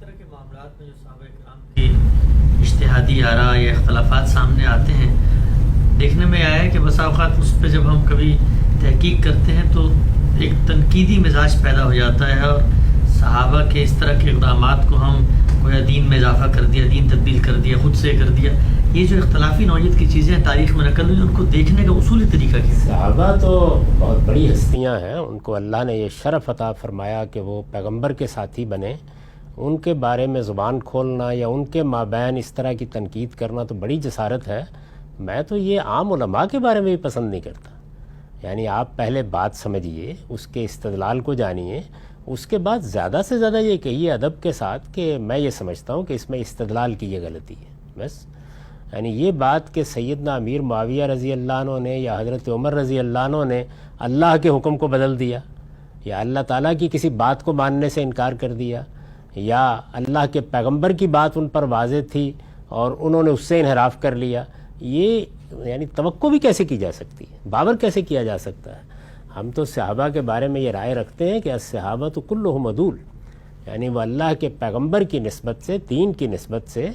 طرح کے معاملات میں جو صحابہ کرام کی اجتہادی آراء یا اختلافات سامنے آتے ہیں، دیکھنے میں آیا ہے کہ بسا اوقات اس پہ جب ہم کبھی تحقیق کرتے ہیں تو ایک تنقیدی مزاج پیدا ہو جاتا ہے، اور صحابہ کے اس طرح کے اقدامات کو ہم گویا دین میں اضافہ کر دیا، دین تبدیل کر دیا، خود سے کر دیا. یہ جو اختلافی نوعیت کی چیزیں تاریخ میں نقل ہوئی، ان کو دیکھنے کا اصولی طریقہ کیا ہے؟ صحابہ تو بہت بڑی ہستیاں ہیں، ان کو اللہ نے یہ شرف عطا فرمایا کہ وہ پیغمبر کے ساتھی بنے. ان کے بارے میں زبان کھولنا یا ان کے مابین اس طرح کی تنقید کرنا تو بڑی جسارت ہے. میں تو یہ عام علماء کے بارے میں بھی پسند نہیں کرتا. یعنی آپ پہلے بات سمجھیے، اس کے استدلال کو جانیے، اس کے بعد زیادہ سے زیادہ یہ کہیے ادب کے ساتھ کہ میں یہ سمجھتا ہوں کہ اس میں استدلال کی یہ غلطی ہے. بس یعنی یہ بات کہ سیدنا امیر معاویہ رضی اللہ عنہ نے یا حضرت عمر رضی اللہ عنہ نے اللہ کے حکم کو بدل دیا، یا اللہ تعالیٰ کی کسی بات کو ماننے سے انکار کر دیا، یا اللہ کے پیغمبر کی بات ان پر واضح تھی اور انہوں نے اس سے انحراف کر لیا، یہ یعنی توقع بھی کیسے کی جا سکتی ہے، باور کیسے کیا جا سکتا ہے؟ ہم تو صحابہ کے بارے میں یہ رائے رکھتے ہیں کہ الصحابہ تو کلہم عدول، یعنی وہ اللہ کے پیغمبر کی نسبت سے، دین کی نسبت سے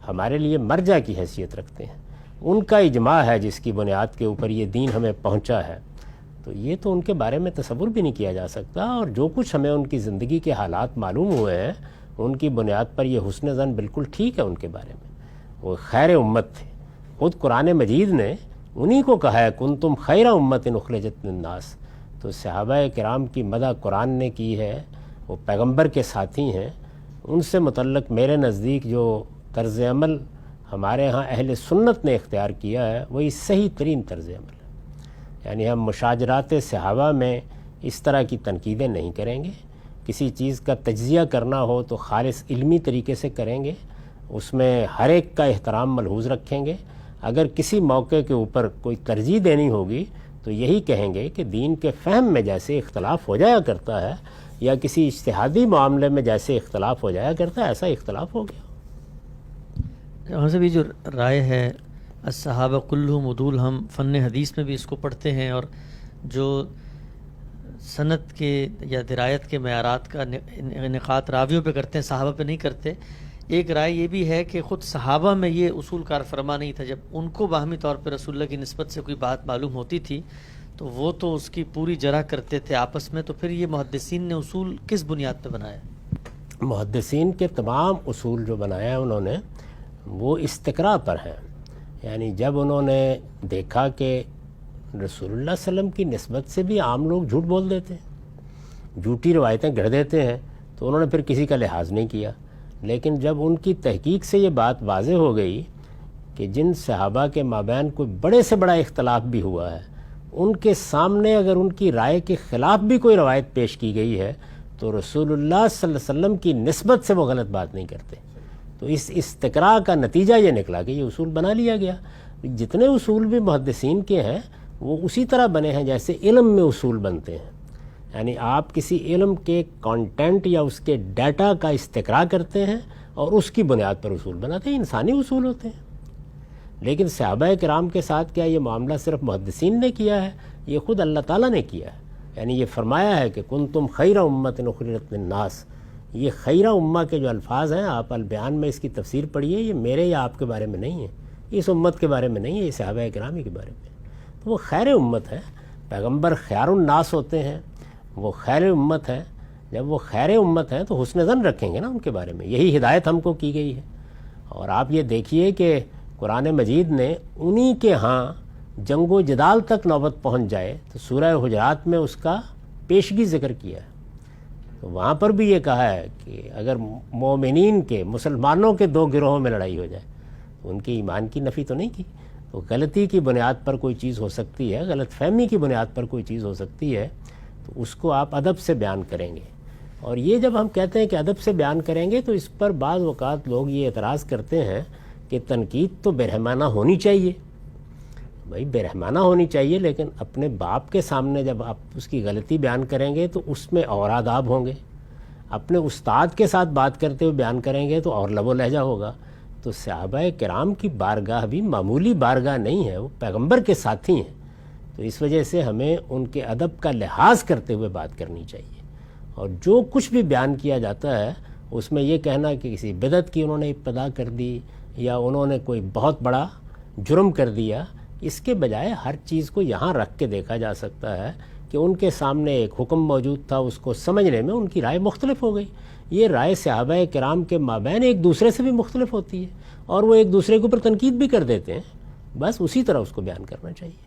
ہمارے لیے مرجع کی حیثیت رکھتے ہیں. ان کا اجماع ہے جس کی بنیاد کے اوپر یہ دین ہمیں پہنچا ہے. تو یہ تو ان کے بارے میں تصور بھی نہیں کیا جا سکتا. اور جو کچھ ہمیں ان کی زندگی کے حالات معلوم ہوئے ہیں، ان کی بنیاد پر یہ حسن ظن بالکل ٹھیک ہے ان کے بارے میں. وہ خیر امت تھے. خود قرآن مجید نے انہی کو کہا ہے کنتم خیر امت اخرجت للناس. تو صحابہ کرام کی مدح قرآن نے کی ہے، وہ پیغمبر کے ساتھی ہیں. ان سے متعلق میرے نزدیک جو طرز عمل ہمارے ہاں اہل سنت نے اختیار کیا ہے وہی صحیح ترین طرز عمل ہے. یعنی ہم مشاجرات صحابہ میں اس طرح کی تنقیدیں نہیں کریں گے. کسی چیز کا تجزیہ کرنا ہو تو خالص علمی طریقے سے کریں گے، اس میں ہر ایک کا احترام ملحوظ رکھیں گے. اگر کسی موقع کے اوپر کوئی ترجیح دینی ہوگی تو یہی کہیں گے کہ دین کے فہم میں جیسے اختلاف ہو جایا کرتا ہے یا کسی اجتہادی معاملے میں جیسے اختلاف ہو جایا کرتا ہے ایسا اختلاف ہو گیا. وہاں سے بھی جو رائے ہے الصحابہ کلہم عدول، ہم فن حدیث میں بھی اس کو پڑھتے ہیں، اور جو سند کے یا درایت کے معیارات کا انعقاد راویوں پہ کرتے ہیں، صحابہ پہ نہیں کرتے. ایک رائے یہ بھی ہے کہ خود صحابہ میں یہ اصول کار فرما نہیں تھا. جب ان کو باہمی طور پہ رسول اللہ کی نسبت سے کوئی بات معلوم ہوتی تھی تو وہ تو اس کی پوری جرح کرتے تھے آپس میں. تو پھر یہ محدثین نے اصول کس بنیاد پہ بنایا؟ محدثین کے تمام اصول جو بنایا انہوں نے وہ استقراء پر ہیں. یعنی جب انہوں نے دیکھا کہ رسول اللہ صلی اللہ علیہ وسلم کی نسبت سے بھی عام لوگ جھوٹ بول دیتے ہیں، جھوٹی روایتیں گڑھ دیتے ہیں، تو انہوں نے پھر کسی کا لحاظ نہیں کیا. لیکن جب ان کی تحقیق سے یہ بات واضح ہو گئی کہ جن صحابہ کے مابین کوئی بڑے سے بڑا اختلاف بھی ہوا ہے، ان کے سامنے اگر ان کی رائے کے خلاف بھی کوئی روایت پیش کی گئی ہے تو رسول اللہ صلی اللہ علیہ وسلم کی نسبت سے وہ غلط بات نہیں کرتے. تو اس استقراء کا نتیجہ یہ نکلا کہ یہ اصول بنا لیا گیا. جتنے اصول بھی محدثین کے ہیں وہ اسی طرح بنے ہیں جیسے علم میں اصول بنتے ہیں. یعنی آپ کسی علم کے کانٹینٹ یا اس کے ڈیٹا کا استقراء کرتے ہیں اور اس کی بنیاد پر اصول بناتے ہیں. انسانی اصول ہوتے ہیں. لیکن صحابہ کرام کے ساتھ کیا یہ معاملہ صرف محدثین نے کیا ہے؟ یہ خود اللہ تعالیٰ نے کیا ہے. یعنی یہ فرمایا ہے کہ کنتم خیر امت اخرجت للناس. یہ خیرہ امہ کے جو الفاظ ہیں آپ البیان میں اس کی تفسیر پڑھیے، یہ میرے یا آپ کے بارے میں نہیں ہے، اس امت کے بارے میں نہیں ہے، یہ صحابہ کرامی کے بارے میں. تو وہ خیر امت ہے. پیغمبر خیار الناس ہوتے ہیں، وہ خیر امت ہے. جب وہ خیر امت ہیں تو حسن ظن رکھیں گے نا ان کے بارے میں. یہی ہدایت ہم کو کی گئی ہے. اور آپ یہ دیکھیے کہ قرآن مجید نے انہی کے ہاں جنگ و جدال تک نوبت پہنچ جائے تو سورہ حجرات میں اس کا پیشگی ذکر کیا ہے. تو وہاں پر بھی یہ کہا ہے کہ اگر مومنین کے، مسلمانوں کے دو گروہوں میں لڑائی ہو جائے تو ان کے ایمان کی نفی تو نہیں کی. تو غلطی کی بنیاد پر کوئی چیز ہو سکتی ہے، غلط فہمی کی بنیاد پر کوئی چیز ہو سکتی ہے، تو اس کو آپ ادب سے بیان کریں گے. اور یہ جب ہم کہتے ہیں کہ ادب سے بیان کریں گے تو اس پر بعض اوقات لوگ یہ اعتراض کرتے ہیں کہ تنقید تو بے رحمانہ ہونی چاہیے. بھائی بے رحمانہ ہونی چاہیے، لیکن اپنے باپ کے سامنے جب آپ اس کی غلطی بیان کریں گے تو اس میں اور آداب ہوں گے. اپنے استاد کے ساتھ بات کرتے ہوئے بیان کریں گے تو اور لب و لہجہ ہوگا. تو صحابہ کرام کی بارگاہ بھی معمولی بارگاہ نہیں ہے، وہ پیغمبر کے ساتھی ہیں. تو اس وجہ سے ہمیں ان کے ادب کا لحاظ کرتے ہوئے بات کرنی چاہیے. اور جو کچھ بھی بیان کیا جاتا ہے اس میں یہ کہنا کہ کسی بدعت کی انہوں نے ابتدا کر دی یا انہوں نے کوئی بہت بڑا جرم کر دیا، اس کے بجائے ہر چیز کو یہاں رکھ کے دیکھا جا سکتا ہے کہ ان کے سامنے ایک حکم موجود تھا، اس کو سمجھنے میں ان کی رائے مختلف ہو گئی۔ یہ رائے صحابہ کرام کے مابین ایک دوسرے سے بھی مختلف ہوتی ہے اور وہ ایک دوسرے کے اوپر تنقید بھی کر دیتے ہیں، بس اسی طرح اس کو بیان کرنا چاہیے۔